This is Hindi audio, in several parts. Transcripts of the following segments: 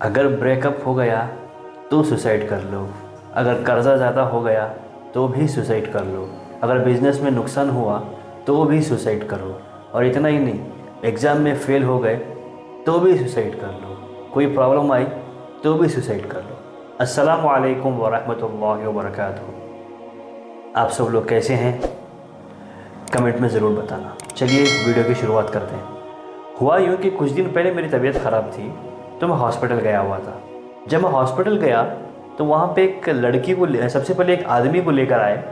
अगर ब्रेकअप हो गया तो सुसाइड कर लो। अगर कर्ज़ा ज़्यादा हो गया तो भी सुसाइड कर लो। अगर बिज़नेस में नुकसान हुआ तो भी सुसाइड करो। और इतना ही नहीं, एग्ज़ाम में फ़ेल हो गए तो भी सुसाइड कर लो। कोई प्रॉब्लम आई तो भी सुसाइड कर लो। अस्सलामु अलैकुम वरहमतुल्लाहि वबरकातुहू। आप सब लोग कैसे हैं? कमेंट में ज़रूर बताना। चलिए वीडियो की शुरुआत करते हैं। हुआ यूँ कि कुछ दिन पहले मेरी तबीयत ख़राब थी तो मैं हॉस्पिटल गया हुआ था। जब मैं हॉस्पिटल गया तो वहाँ पे एक लड़की को सबसे पहले एक आदमी को लेकर आए।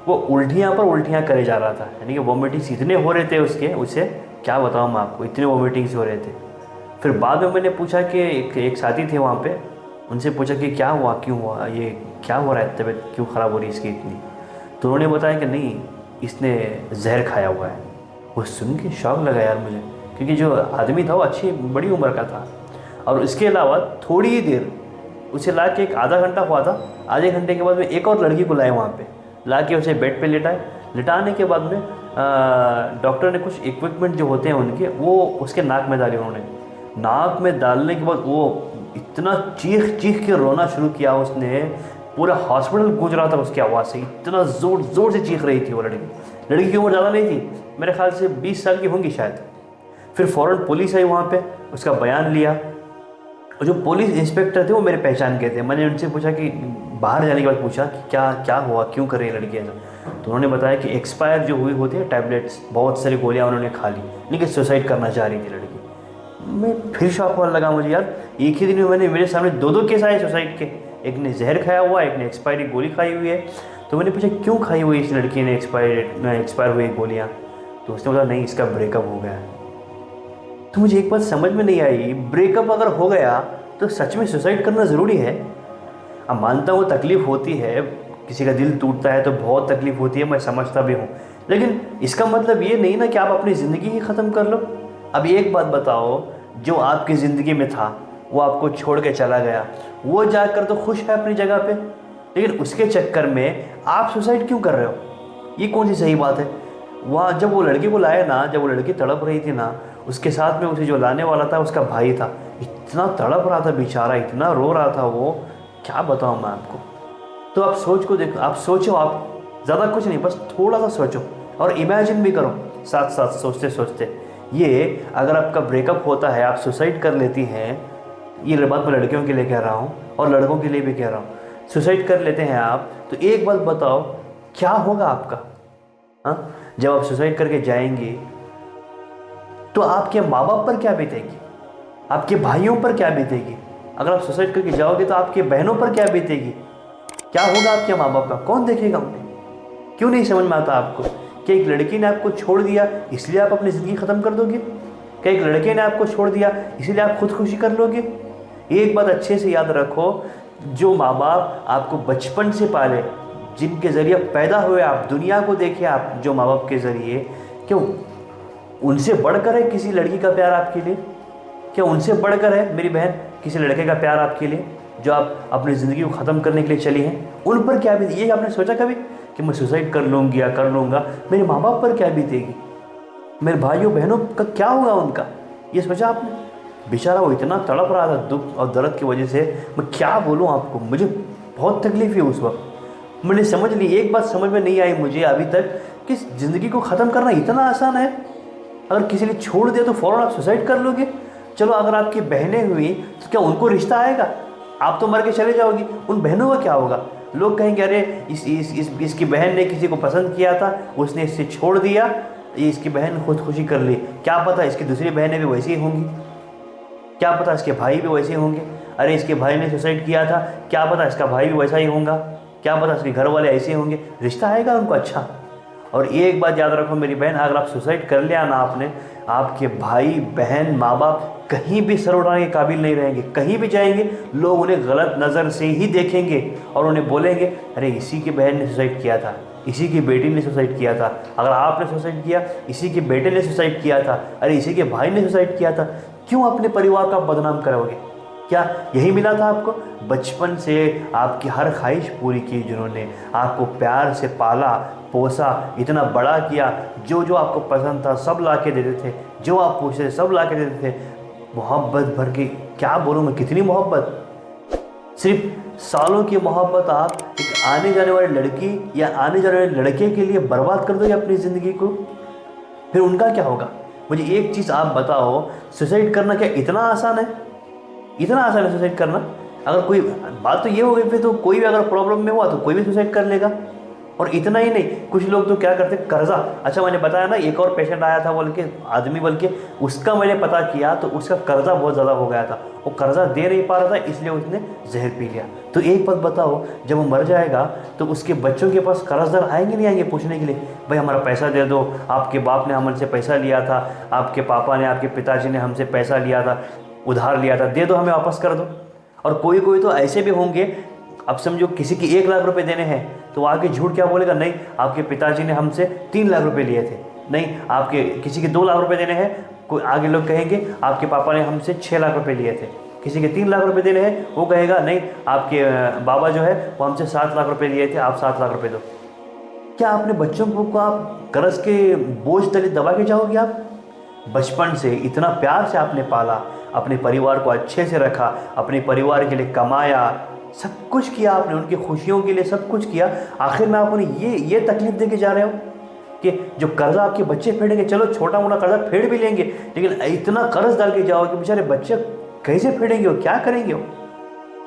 वो उल्टियाँ पर उल्टियाँ करे जा रहा था, यानी कि वॉमिटिंग्स इतने हो रहे थे उसे क्या बताऊँ मैं आपको, इतने वॉमिटिंग्स हो रहे थे। फिर बाद में मैंने पूछा कि एक साथी थे वहाँ पे, उनसे पूछा कि क्या हुआ, क्यों हुआ, ये क्या हो रहा है, तबीयत क्यों ख़राब हो रही है इसकी इतनी। तो उन्होंने बताया कि नहीं, इसने जहर खाया हुआ है। वो सुन के शौक लगा यार मुझे, क्योंकि जो आदमी था वो अच्छी बड़ी उम्र का था। और इसके अलावा थोड़ी ही देर उसे ला के, एक आधा घंटा हुआ था, आधे घंटे के बाद में एक और लड़की को लाए वहाँ पे, ला के उसे बेड पे लेटाए। लिटाने के बाद में डॉक्टर ने कुछ इक्विपमेंट जो होते हैं उनके, वो उसके नाक में डाले। उन्होंने नाक में डालने के बाद वो इतना चीख चीख के रोना शुरू किया उसने, पूरा हॉस्पिटल गूंज रहा था उसकी आवाज़ से। इतना ज़ोर ज़ोर से चीख रही थी वो लड़की। लड़की की उम्र ज़्यादा नहीं थी, मेरे ख्याल से 20 साल की होंगी शायद। फिर फ़ौरन पुलिस आई वहाँ पे, उसका बयान लिया। और जो पुलिस इंस्पेक्टर थे वो मेरे पहचान के थे। मैंने उनसे पूछा कि बाहर जाने के बाद पूछा कि क्या क्या हुआ, क्यों कर रही है लड़की ऐसा। तो उन्होंने बताया कि एक्सपायर जो हुई होती है टैबलेट्स, बहुत सारी गोलियां उन्होंने खा ली, लेकिन सुसाइड करना चाह रही थी लड़की। मैं फिर शौक होने लगा मुझे यार, एक ही दिन में मेरे सामने दो दो केस आए सुसाइड के। एक ने जहर खाया हुआ, एक ने एक्सपायरी गोली खाई हुई है। तो मैंने पूछा क्यों खाई हुई इस लड़की ने एक्सपायर हुई गोलियाँ। तो उसने बोला नहीं, इसका ब्रेकअप हो गया है। तो मुझे एक बात समझ में नहीं आई, ब्रेकअप अगर हो गया तो सच में सुसाइड करना ज़रूरी है? अब मानता हूँ तकलीफ़ होती है, किसी का दिल टूटता है तो बहुत तकलीफ़ होती है, मैं समझता भी हूँ। लेकिन इसका मतलब ये नहीं ना कि आप अपनी ज़िंदगी ही ख़त्म कर लो। अब एक बात बताओ, जो आपकी ज़िंदगी में था वो आपको छोड़ के चला गया, वो जाकर तो खुश है अपनी जगह पे, लेकिन उसके चक्कर में आप सुसाइड क्यों कर रहे हो? ये कौन सी सही बात है? वहाँ जब वो लड़की को लाया ना, जब वो लड़की तड़प रही थी ना, उसके साथ में उसे जो लाने वाला था उसका भाई था। इतना तड़प रहा था बेचारा, इतना रो रहा था वो, क्या बताऊँ मैं आपको। तो आप सोच को देखो, आप सोचो, आप ज़्यादा कुछ नहीं, बस थोड़ा सा सोचो और इमेजिन भी करो साथ साथ सोचते सोचते। ये अगर आपका ब्रेकअप होता है, आप सुसाइड कर लेती हैं, ये बात मैं लड़कियों के लिए कह रहा हूँ और लड़कों के लिए भी कह रहा हूँ, सुसाइड कर लेते हैं आप, तो एक बात बताओ क्या होगा आपका? हाँ, जब आप सुसाइड करके जाएंगे तो आपके माँ बाप पर क्या बीतेगी, आपके भाइयों पर क्या बीतेगी? अगर आप सुसाइड करके जाओगे तो आपके बहनों पर क्या बीतेगी? क्या होगा आपके माँ बाप का? कौन देखेगा उन्हें? क्यों नहीं समझ में आता आपको कि एक लड़की ने आपको छोड़ दिया इसलिए आप अपनी ज़िंदगी ख़त्म कर दोगे? क्या एक लड़के ने आपको छोड़ दिया इसलिए आप खुदकुशी कर लोगे? एक बात अच्छे से याद रखो, जो माँ बाप आपको बचपन से पाले, जिनके ज़रिए पैदा हुए, आप दुनिया को देखे, आप जो माँ बाप के ज़रिए, क्यों उनसे बढ़कर है किसी लड़की का प्यार आपके लिए? क्या उनसे बढ़कर है मेरी बहन किसी लड़के का प्यार आपके लिए, जो आप अपनी ज़िंदगी को ख़त्म करने के लिए चली हैं? उन पर क्या बीत, ये आपने सोचा कभी कि मैं सुसाइड कर लूँगी या कर लूँगा, मेरे माँ बाप पर क्या बीतेगी, मेरे भाइयों बहनों का क्या होगा उनका? ये सोचा आपने? बेचारा वो इतना तड़प रहा था दुख और दर्द की वजह से, मैं क्या बोलूँ आपको, मुझे बहुत तकलीफ हुई उस वक्त। मैंने समझ ली, एक बात समझ में नहीं आई मुझे अभी तक कि ज़िंदगी को ख़त्म करना इतना आसान है। अगर किसी ने छोड़ दिया तो फ़ौरन आप सुसाइड कर लोगे? चलो अगर आपकी बहनें हुई तो क्या उनको रिश्ता आएगा? आप तो मर के चले जाओगी, उन बहनों का क्या होगा? लोग कहेंगे अरे इसकी बहन ने किसी को पसंद किया था, उसने इससे छोड़ दिया, ये इसकी बहन खुदकुशी कर ली। क्या पता इसकी दूसरी बहनें भी वैसी ही होंगी, क्या पता इसके भाई भी वैसे ही होंगे। अरे इसके भाई ने सुसाइड किया था, क्या पता इसका भाई भी वैसा ही होगा, क्या पता इसके घर वाले ऐसे ही होंगे। रिश्ता आएगा उनको? अच्छा। और एक बात याद रखो मेरी बहन, अगर आप सुसाइड कर लिया ना आपने, आपके भाई बहन माँ बाप कहीं भी सर उठाने के काबिल नहीं रहेंगे। कहीं भी जाएंगे लोग उन्हें गलत नज़र से ही देखेंगे और उन्हें बोलेंगे अरे इसी की बहन ने सुसाइड किया था, इसी की बेटी ने सुसाइड किया था। अगर आपने सुसाइड किया, इसी के बेटे ने सुसाइड किया था, अरे इसी के भाई ने सुसाइड किया था। क्यों अपने परिवार का बदनाम करोगे? क्या यही मिला था आपको? बचपन से आपकी हर ख्वाहिश पूरी की, जिन्होंने आपको प्यार से पाला पोसा, इतना बड़ा किया, जो जो आपको पसंद था सब ला के देते थे, जो आप पूछते थे सब ला के देते थे, मोहब्बत भर के क्या बोलूँ मैं, कितनी मोहब्बत। सिर्फ सालों की मोहब्बत आप एक आने जाने वाली लड़की या आने जाने वाले लड़के के लिए बर्बाद कर दोगे अपनी ज़िंदगी को, फिर उनका क्या होगा। मुझे एक चीज़ आप बताओ, सुसाइड करना क्या इतना आसान है? इतना आसान है सुसाइड करना? अगर कोई बात तो ये हो गई, फिर तो कोई भी अगर प्रॉब्लम में हुआ तो कोई भी सुसाइड कर लेगा। और इतना ही नहीं, कुछ लोग तो क्या करते, कर्जा। अच्छा मैंने बताया ना, एक और पेशेंट आया था बोल के, आदमी बोल के, उसका मैंने पता किया तो उसका कर्जा बहुत ज़्यादा हो गया था, वो कर्जा दे नहीं पा रहा था, इसलिए उसने जहर पी लिया। तो एक बात बताओ, जब वो मर जाएगा तो उसके बच्चों के पास कर्जदार आएंगे नहीं आएंगे पूछने के लिए, भाई हमारा पैसा दे दो, आपके बाप ने हमसे पैसा लिया था, आपके पापा ने, आपके पिताजी ने हमसे पैसा लिया था, उधार लिया था, दे दो, हमें वापस कर दो। और कोई कोई तो ऐसे भी होंगे, अब समझो किसी की 1 लाख रुपए देने हैं तो आगे झूठ क्या बोलेगा, नहीं आपके पिताजी ने हमसे 3 लाख रुपए लिए थे, नहीं आपके किसी के 2 लाख रुपए देने हैं, कोई आगे लोग कहेंगे आपके पापा ने हमसे 6 लाख रुपए लिए थे। किसी के 3 लाख रुपए देने हैं, वो कहेगा नहीं आपके बाबा जो है वो हमसे 7 लाख रुपए लिए थे, आप 7 लाख रुपए दो। क्या अपने बच्चों को आप कर्ज के बोझ तले दबा के जाओगे? आप बचपन से इतना प्यार से आपने पाला, अपने परिवार को अच्छे से रखा, अपने परिवार के लिए कमाया, सब कुछ किया आपने, उनकी खुशियों के लिए सब कुछ किया, आखिर में आप उन्हें ये तकलीफ दे के जा रहे हो कि जो कर्जा आपके बच्चे फेडेंगे, चलो छोटा मोटा कर्जा फेड भी लेंगे, लेकिन इतना कर्ज डाल के जाओ कि बेचारे बच्चे कैसे फेडेंगे, वो क्या करेंगे? वो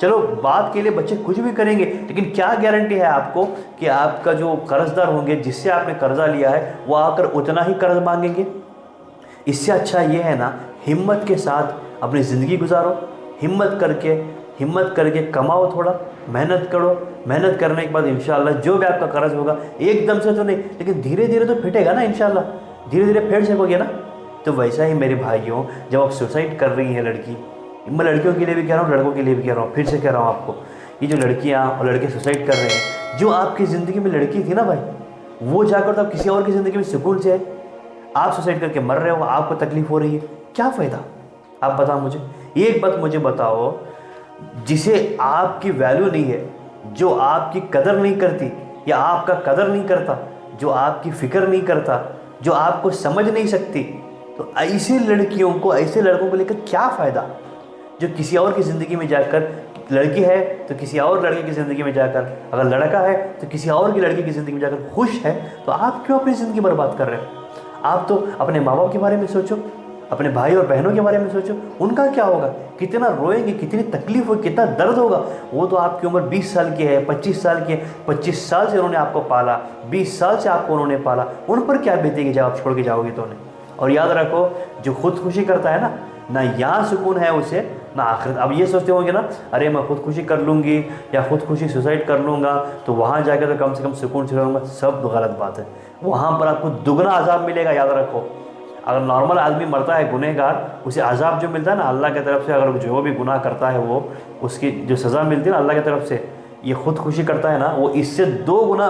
चलो बात के लिए बच्चे कुछ भी करेंगे, लेकिन क्या गारंटी है आपको कि आपका जो कर्जदार होंगे जिससे आपने कर्जा लिया है वो आकर उतना ही कर्ज मांगेंगे? इससे अच्छा ये है ना, हिम्मत के साथ अपनी ज़िंदगी गुजारो, हिम्मत करके कमाओ, थोड़ा मेहनत करो, मेहनत करने के बाद इंशाल्लाह जो भी आपका कर्ज होगा, एकदम से तो नहीं लेकिन धीरे धीरे तो फिटेगा ना, इंशाल्लाह धीरे धीरे फेड सकोगे ना। तो वैसा ही मेरे भाइयों, जब आप सुसाइड कर रही हैं लड़की, मैं लड़कियों के लिए भी कह रहा हूँ, लड़कों के लिए भी कह रहा हूँ, फिर से कह रहा हूँ आपको, ये जो लड़कियाँ और लड़के सुसाइड कर रहे हैं, जो आपकी ज़िंदगी में लड़की थी ना भाई, वो जाकर तो आप किसी और की ज़िंदगी में सुकून से है, आप सुसाइड करके मर रहे हो, आपको तकलीफ हो रही है, क्या फ़ायदा? आप बताओ मुझे, एक बात मुझे बताओ, जिसे आपकी वैल्यू नहीं है, जो आपकी कदर नहीं करती या आपका कदर नहीं करता, जो आपकी फ़िक्र नहीं करता, जो आपको समझ नहीं सकती, तो ऐसी लड़कियों को, ऐसे लड़कों को लेकर क्या फ़ायदा? जो किसी और की ज़िंदगी में जाकर, लड़की है तो किसी और लड़के की ज़िंदगी में जाकर, अगर लड़का है तो किसी और की लड़की की ज़िंदगी में जाकर खुश है, तो आप क्यों अपनी ज़िंदगी बर्बाद कर रहे हो? आप तो अपने माँ बाप के बारे में सोचो, अपने भाई और बहनों के बारे में सोचो, उनका क्या होगा, कितना रोएंगे, कितनी तकलीफ होगी, कितना दर्द होगा। वो तो आपकी उम्र 20 साल की है, 25 साल की है, 25 साल से उन्होंने आपको पाला, 20 साल से आपको उन्होंने पाला, उन पर क्या बीतेगी जब आप छोड़ के जाओगे तो उन्हें। और याद रखो, जो खुदकुशी करता है ना यहाँ सुकून है उसे ना आखिरत। अब ये सोचते होंगे ना, अरे मैं खुदकुशी कर लूँगी या खुदकुशी सुसाइड कर लूँगा तो वहाँ जाकर तो कम से कम सुकून से रहूँगा, सब गलत बात है। वहाँ पर आपको दुगना अजाब मिलेगा, याद रखो। अगर नॉर्मल आदमी मरता है गुनहगार, उसे अजाब जो मिलता है ना अल्लाह की तरफ से, अगर जो भी गुनाह करता है वो, उसकी जो सज़ा मिलती है ना अल्लाह की तरफ से, ये खुदकुशी करता है ना, वो इससे 2 गुना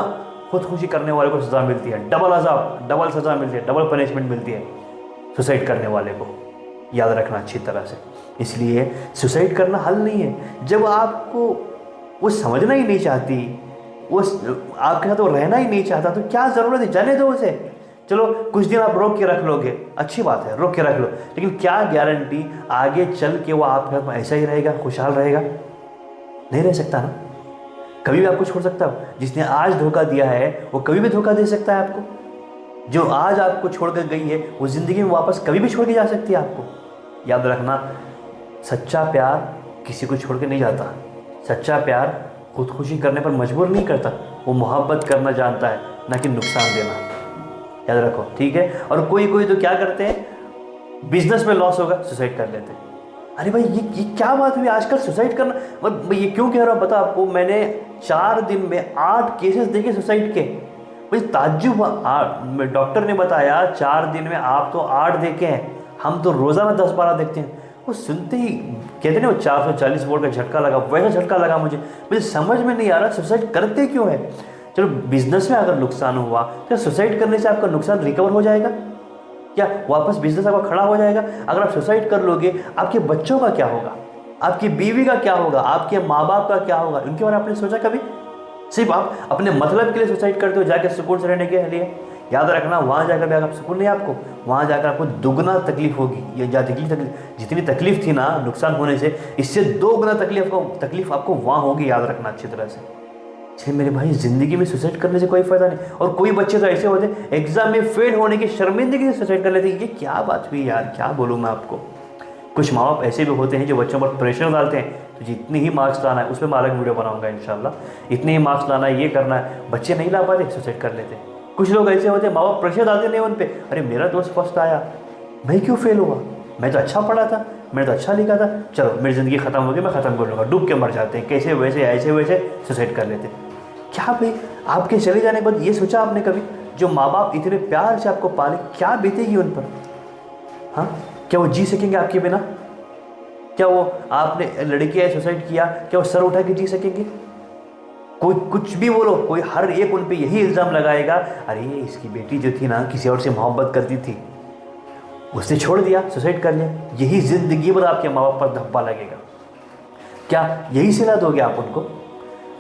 खुदकुशी करने वाले को सज़ा मिलती है, डबल अजाब, डबल सज़ा मिलती है, डबल पनिशमेंट मिलती है सुसाइड करने वाले को। याद रखना अच्छी तरह से। इसलिए सुसाइड करना हल नहीं है। जब आपको वो समझना ही नहीं चाहती, वो आपके साथ वो रहना ही नहीं चाहता, तो क्या ज़रूरत है, जाने दो उसे। चलो कुछ दिन आप रोक के रख लोगे, अच्छी बात है, रोक के रख लो, लेकिन क्या गारंटी आगे चल के वो आपके साथ ऐसा ही रहेगा, खुशहाल रहेगा? नहीं रह सकता ना, कभी भी आपको छोड़ सकता है। जिसने आज धोखा दिया है वो कभी भी धोखा दे सकता है आपको। जो आज आपको छोड़ कर गई है वो ज़िंदगी में वापस कभी भी छोड़ के जा सकती है आपको। याद रखना, सच्चा प्यार किसी को छोड़ के नहीं जाता। सच्चा प्यार खुदकुशी करने पर मजबूर नहीं करता, वो मोहब्बत करना जानता है, ना कि नुकसान देना। याद रखो, ठीक है। और कोई कोई तो क्या करते हैं, बिजनेस में लॉस होगा सुसाइड कर लेते हैं। अरे भाई ये क्या बात हुई आजकल सुसाइड करना, मतलब ये क्यों कह रहा हूँ पता आपको, मैंने 4 दिन में 8 केसेस देखे सुसाइड के। मुझे ताज्जुब, डॉक्टर ने बताया 4 दिन में आप तो 8 देखे हैं, हम तो रोज़ाना 10-12 देखते हैं। वो सुनते ही कहते हैं वो 440 वोल्ट का झटका लगा, वैसा झटका लगा मुझे समझ में नहीं आ रहा सुसाइड करते क्यों है। चलो बिजनेस में अगर नुकसान हुआ तो सुसाइड करने से आपका नुकसान रिकवर हो जाएगा क्या, वापस बिजनेस आपका खड़ा हो जाएगा? अगर आप सुसाइड कर लोगे, आपके बच्चों का क्या होगा, आपकी बीवी का क्या होगा, आपके माँ बाप का क्या होगा? उनके बारे में आपने सोचा कभी? सिर्फ आप अपने मतलब के लिए सुसाइड करते हो, जाके सुकून से रहने के लिए। याद रखना, वहाँ जाकर भी अगर सुकून नहीं आपको, वहाँ जाकर आपको दुगना तकलीफ होगी। ये जितनी तकलीफ थी ना नुकसान होने से, इससे 2 गुना तकलीफ आपको वहाँ होगी, याद रखना अच्छी तरह से। इसलिए मेरे भाई, ज़िंदगी में सुसाइड करने से कोई फ़ायदा नहीं। और कोई बच्चे तो ऐसे होते एग्ज़ाम में फेल होने की शर्मिंदगी से सुसाइड कर लेते हैं। ये क्या बात हुई यार, क्या बोलूँ मैं आपको। कुछ माँ बाप ऐसे भी होते हैं जो बच्चों पर प्रेशर डालते हैं, तो जितनी ही मार्क्स लाना है, उस पर मैं अलग वीडियो बनाऊंगा इंशाल्लाह। इतने ही मार्क्स लाना है, ये करना है, बच्चे नहीं ला पाते, सुसाइड कर लेते हैं। कुछ लोग ऐसे होते हैं, माँ बाप प्रेशर डालते नहीं उन पर, अरे मेरा दोस्त फर्स्ट आया, मैं क्यों फेल हुआ, मैं तो अच्छा पढ़ा था, मैंने तो अच्छा लिखा था, चलो मेरी ज़िंदगी ख़त्म हो गई, मैं ख़त्म कर लूँगा, डूब के मर जाते हैं। कैसे वैसे ऐसे वैसे सुसाइड कर लेते हैं। क्या भाई, आपके चले जाने के बाद ये सोचा आपने कभी, जो माँ बाप इतने प्यार से आपको पाले, क्या बीतेगी उन पर? हाँ, क्या वो जी सकेंगे आपके बिना? क्या वो, आपने लड़की है सुसाइड किया, क्या वो सर उठा के जी सकेंगे? कोई कुछ भी बोलो, कोई हर एक उन पे यही इल्ज़ाम लगाएगा, अरे इसकी बेटी जो थी ना किसी और से मोहब्बत करती थी, उसने छोड़ दिया, सुसाइड कर लिया। यही ज़िंदगी भर आपके माँ बाप पर धब्बा लगेगा। क्या यही सिला दोगे आप उनको?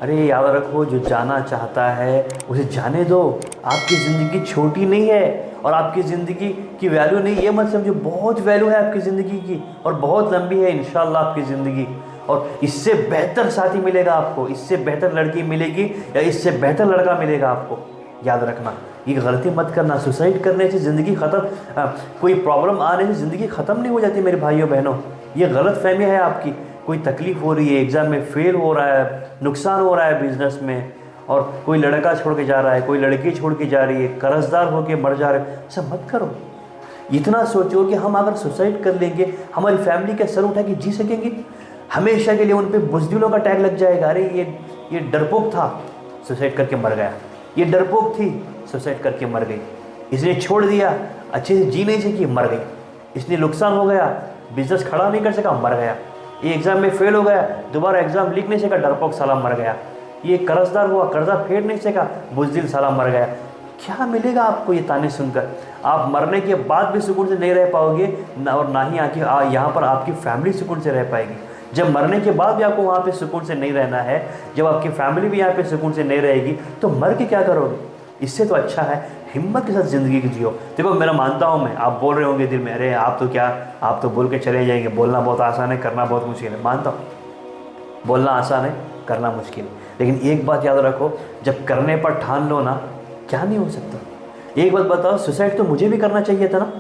अरे याद रखो, जो जाना चाहता है उसे जाने दो। आपकी ज़िंदगी छोटी नहीं है, और आपकी ज़िंदगी की वैल्यू नहीं, ये मत समझो, बहुत वैल्यू है आपकी ज़िंदगी की, और बहुत लंबी है इंशाल्लाह आपकी ज़िंदगी। और इससे बेहतर साथी मिलेगा आपको, इससे बेहतर लड़की मिलेगी, या इससे बेहतर लड़का मिलेगा आपको। याद रखना, ये गलती मत करना। सुसाइड करने से ज़िंदगी ख़त्म, कोई प्रॉब्लम आने से ज़िंदगी ख़त्म नहीं हो जाती मेरे भाइयों बहनों। ये गलत फहमी है आपकी। कोई तकलीफ़ हो रही है, एग्ज़ाम में फेल हो रहा है, नुकसान हो रहा है बिज़नेस में, और कोई लड़का छोड़ के जा रहा है, कोई लड़की छोड़ के जा रही है, कर्जदार होके मर जा रहे हैं, सब मत करो। इतना सोचो कि हम अगर सुसाइड कर लेंगे, हमारी फैमिली का सर उठा के जी सकेंगे? हमेशा के लिए उन पे बुज़दिलों का टैग लग जाएगा। अरे ये डरपोक था, सुसाइड करके मर गया, ये डरपोक थी, सुसाइड करके मर गई, इसने छोड़ दिया, अच्छे से जी नहीं सकी, मर गई, इसने नुकसान हो गया, बिजनेस खड़ा नहीं कर सका, मर गया, ये एग्ज़ाम में फेल हो गया, दोबारा एग्ज़ाम लिख नहीं सका, डरपोक साला मर गया, ये कर्जदार हुआ, कर्जा फेड नहीं सका, बुज़दिल साला मर गया। क्या मिलेगा आपको ये ताने सुनकर? आप मरने के बाद भी सुकून से नहीं रह पाओगे, और ना ही आके यहाँ पर आपकी फैमिली सुकून से रह पाएगी। जब मरने के बाद भी आपको वहाँ पे सुकून से नहीं रहना है, जब आपकी फैमिली भी यहाँ पे सुकून से नहीं रहेगी, तो मर के क्या करोगे? इससे तो अच्छा है हिम्मत के साथ ज़िंदगी की जियो। देखो, मेरा मानता हूँ मैं, आप बोल रहे होंगे दिल में, अरे आप तो क्या, आप तो बोल के चले जाएंगे, बोलना बहुत आसान है, करना बहुत मुश्किल है। मानता हूँ, बोलना आसान है, करना मुश्किल है, लेकिन एक बात याद रखो, जब करने पर ठान लो ना, क्या नहीं हो सकता। एक बात बताओ, सुसाइड तो मुझे भी करना चाहिए था ना,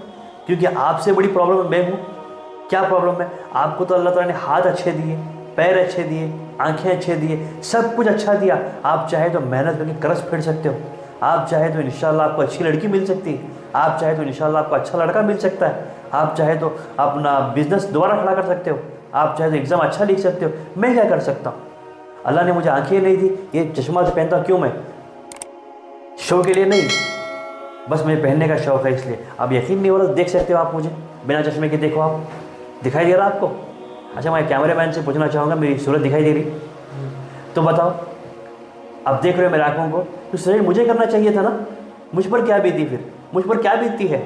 क्योंकि आपसे बड़ी प्रॉब्लम मैं हूँ। क्या प्रॉब्लम है? आपको तो अल्लाह ताला ने हाथ अच्छे दिए, पैर अच्छे दिए, आंखें अच्छे दिए, सब कुछ अच्छा दिया। आप चाहे तो मेहनत करके कर्ज फेड सकते हो, आप चाहे तो इंशाल्लाह आपको अच्छी लड़की मिल सकती है, आप चाहे तो इंशाल्लाह आपको अच्छा लड़का मिल सकता है, आप चाहे तो अपना बिजनेस दोबारा खड़ा कर सकते हो, आप चाहे तो एग्ज़ाम अच्छा लिख सकते हो। मैं क्या कर सकता हूँ? अल्लाह ने मुझे आंखें नहीं दी, ये चश्मा पहनता क्यों मैं? शो के लिए नहीं, बस मुझे पहनने का शौक़ है, इसलिए। अब यकीन नहीं हो रहा, देख सकते हो आप मुझे बिना चश्मे के, देखो आप, दिखाई दे रहा आपको? अच्छा, मैं कैमरामैन से पूछना चाहूँगा, मेरी सूरत दिखाई दे रही? तो बताओ, अब देख रहे हो मेरी आँखों को, तो सुसाइड मुझे करना चाहिए था ना। मुझ पर क्या बीती, फिर मुझ पर क्या बीतती है,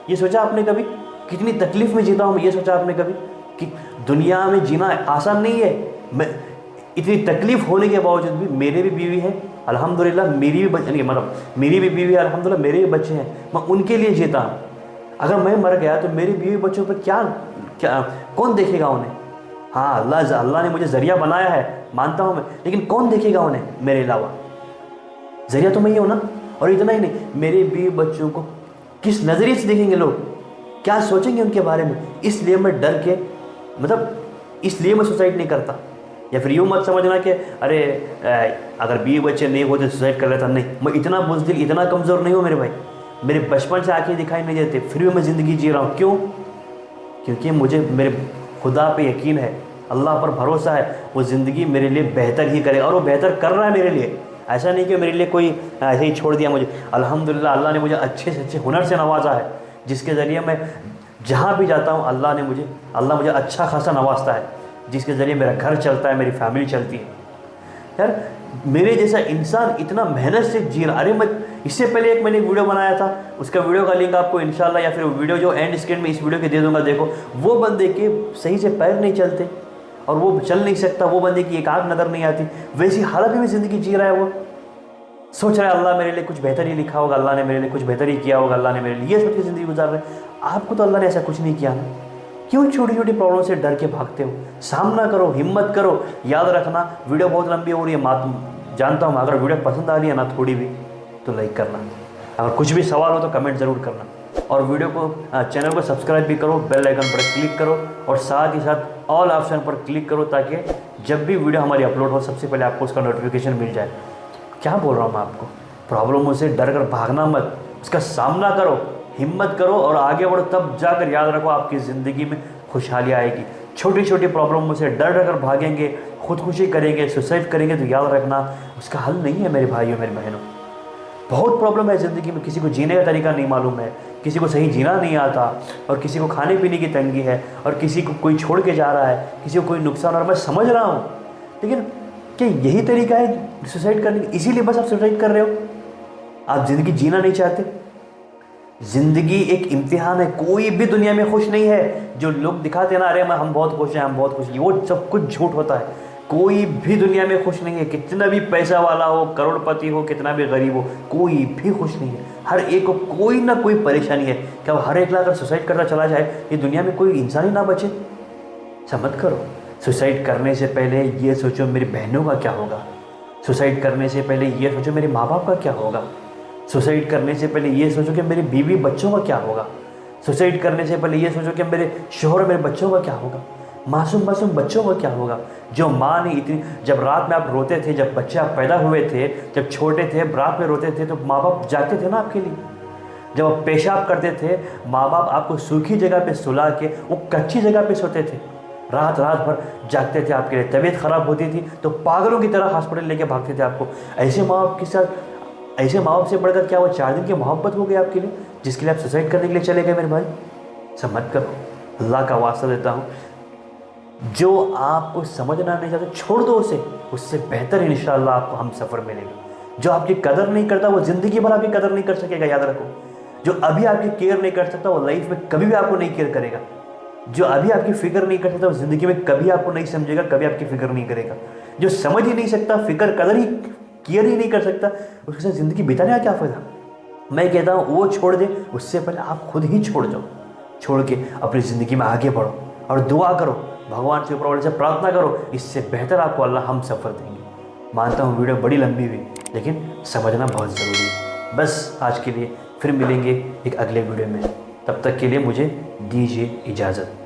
ये सोचा आपने कभी? कितनी तकलीफ़ में जीता हूँ, ये सोचा आपने कभी कि दुनिया में जीना आसान नहीं है? मैं इतनी तकलीफ़ होने के बावजूद भी, मेरे भी बीवी है अल्हम्दुलिल्लाह, मेरी भी मतलब मेरी भी बीवी है अल्हम्दुलिल्लाह, मेरे भी बच्चे हैं, मैं उनके लिए जीता हूँ। अगर मैं मर गया तो मेरी बीवी बच्चों पर क्या कौन देखेगा उन्हें? हाँ, अल्लाह ने मुझे ज़रिया बनाया है, मानता हूँ मैं, लेकिन कौन देखेगा उन्हें मेरे अलावा? ज़रिया तो मैं ही हूँ ना। और इतना ही नहीं, मेरे बीवी बच्चों को किस नज़रिए से देखेंगे लोग, क्या सोचेंगे उनके बारे में? इसलिए मैं डर के, मतलब इसलिए मैं सुसाइड नहीं करता। या फिर यूँ मत समझना कि अरे अगर बीवी बच्चे नहीं होते सुसाइड कर लेता, नहीं, मैं इतना बुज़दिल, इतना कमज़ोर नहीं हूँ मेरे भाई। मेरे बचपन से आंखें दिखाई नहीं देते, फिर भी मैं ज़िंदगी जी रहा हूँ। क्यों? क्योंकि मुझे मेरे खुदा पे यकीन है, अल्लाह पर भरोसा है, वो ज़िंदगी मेरे लिए बेहतर ही करेगा, और वो बेहतर कर रहा है मेरे लिए। ऐसा नहीं कि मेरे लिए कोई ऐसे ही छोड़ दिया मुझे। अल्हम्दुलिल्लाह, अल्लाह ने मुझे अच्छे से अच्छे हुनर से नवाजा है, जिसके ज़रिए मैं जहाँ भी जाता हूँ, अल्लाह मुझे अच्छा खासा नवाजता है, जिसके ज़रिए मेरा घर चलता है, मेरी फैमिली चलती है। यार, मेरे जैसा इंसान इतना मेहनत से जी रहा। अरे मैं इससे पहले एक मैंने वीडियो बनाया था, उसका वीडियो का लिंक आपको इंशाल्लाह, या फिर वीडियो जो एंड स्क्रीन में इस वीडियो के दे दूंगा, देखो। वो बंदे के सही से पैर नहीं चलते, और वो चल नहीं सकता, वो बंदे की एक आँख नज़र नहीं आती, वैसी हालत में ज़िंदगी जी रहा है वो। सोच रहा है अल्लाह मेरे लिए कुछ बेहतर ही लिखा होगा, अल्लाह ने मेरे लिए कुछ बेहतर ही किया होगा, अल्लाह ने मेरे लिए ये सोच के ज़िंदगी गुजार रहे हैं। आपको तो अल्लाह ने ऐसा कुछ नहीं किया ना। क्यों छोटी छोटी प्रॉब्लम से डर के भागते हो? सामना करो, हिम्मत करो। याद रखना, वीडियो बहुत लंबी हो रही है, जानता हूँ। अगर वीडियो पसंद आ रही है ना थोड़ी भी, तो लाइक करना। अगर कुछ भी सवाल हो तो कमेंट ज़रूर करना, और वीडियो को चैनल को सब्सक्राइब भी करो, बेल आइकन पर क्लिक करो, और साथ ही साथ ऑल ऑप्शन पर क्लिक करो, ताकि जब भी वीडियो हमारी अपलोड हो सबसे पहले आपको उसका नोटिफिकेशन मिल जाए। क्या बोल रहा हूँ मैं आपको? प्रॉब्लमों से डर कर भागना मत, उसका सामना करो, हिम्मत करो और आगे बढ़ो। तब जाकर याद रखो आपकी ज़िंदगी में खुशहाली आएगी। छोटी छोटी प्रॉब्लमों से डर डर कर भागेंगे, खुदकुशी करेंगे, सुसाइड करेंगे, तो याद रखना उसका हल नहीं है मेरे भाइयों मेरी बहनों। बहुत प्रॉब्लम है ज़िंदगी में। किसी को जीने का तरीका नहीं मालूम है, किसी को सही जीना नहीं आता, और किसी को खाने पीने की तंगी है, और किसी को कोई छोड़ के जा रहा है, किसी को कोई नुकसान। और मैं समझ रहा हूँ, लेकिन क्या यही तरीका है सुसाइड करने का? इसीलिए बस आप सुसाइड कर रहे हो? आप ज़िंदगी जीना नहीं चाहते? ज़िंदगी एक इम्तिहान है। कोई भी दुनिया में खुश नहीं है। जो लोग दिखाते हैं ना, अरे मैं हम बहुत खुश हैं, हम बहुत खुश हैं, वो सब कुछ झूठ होता है। कोई भी दुनिया में खुश नहीं है। कितना भी पैसा वाला हो, करोड़पति हो, कितना भी गरीब हो, कोई भी खुश नहीं है। हर एक को कोई ना कोई परेशानी है। क्या हर एक अगर सुसाइड करता चला जाए, ये दुनिया में कोई इंसान ही ना बचे? समझ करो। सुसाइड करने से पहले ये सोचो मेरी बहनों का क्या होगा। सुसाइड करने से पहले ये सोचो मेरे माँ बाप का क्या होगा। सुसाइड करने से पहले ये सोचो कि मेरी बीवी बच्चों का क्या होगा। सुसाइड करने से पहले ये सोचो कि मेरे शोहर मेरे बच्चों का क्या होगा। मासूम मासूम बच्चों का क्या होगा। जो माँ ने इतनी, जब रात में आप रोते थे, जब बच्चे आप पैदा हुए थे, जब छोटे थे, रात में रोते थे, तो माँ बाप जागते थे ना आपके लिए। जब आप पेशाब करते थे, माँ बाप आपको सूखी जगह पे सुला के वो कच्ची जगह पे सोते थे, रात रात भर जागते थे आपके लिए। तबीयत ख़राब होती थी तो पागलों की तरह हॉस्पिटल लेके भागते थे आपको। ऐसे माँ बाप के साथ, ऐसे माँ बाप से बढ़कर क्या वो 4 दिन की मोहब्बत हो गई आपके लिए, जिसके लिए आप सुसाइड करने के लिए चले गए? मेरे भाई समझ करो, अल्लाह का वास्ता देता हूँ। जो आपको समझना नहीं चाहता छोड़ दो उसे, उससे बेहतर इंशाअल्लाह आपको हम सफ़र मिलेंगे। जो आपकी कदर नहीं करता वो ज़िंदगी भर आपकी कदर नहीं कर सकेगा, याद रखो। जो अभी आपकी केयर नहीं कर सकता वो लाइफ में कभी भी आपको नहीं केयर करेगा। जो अभी आपकी फ़िक्र नहीं कर सकता वो ज़िंदगी में कभी आपको नहीं समझेगा, कभी आपकी फ़िक्र नहीं करेगा। जो समझ ही नहीं सकता, फ़िक्र कदर ही केयर ही नहीं कर सकता, उसके साथ ज़िंदगी बिताने का क्या फ़ायदा? मैं कहता हूँ वो छोड़ दे, उससे पहले आप खुद ही छोड़ जाओ। छोड़ के अपनी ज़िंदगी में आगे बढ़ो और दुआ करो, भगवान से ऊपर वाले से प्रार्थना करो। इससे बेहतर आपको अल्लाह हम सफ़र देंगे। मानता हूँ वीडियो बड़ी लंबी हुई, लेकिन समझना बहुत ज़रूरी है। बस आज के लिए फिर मिलेंगे एक अगले वीडियो में। तब तक के लिए मुझे दीजिए इजाज़त।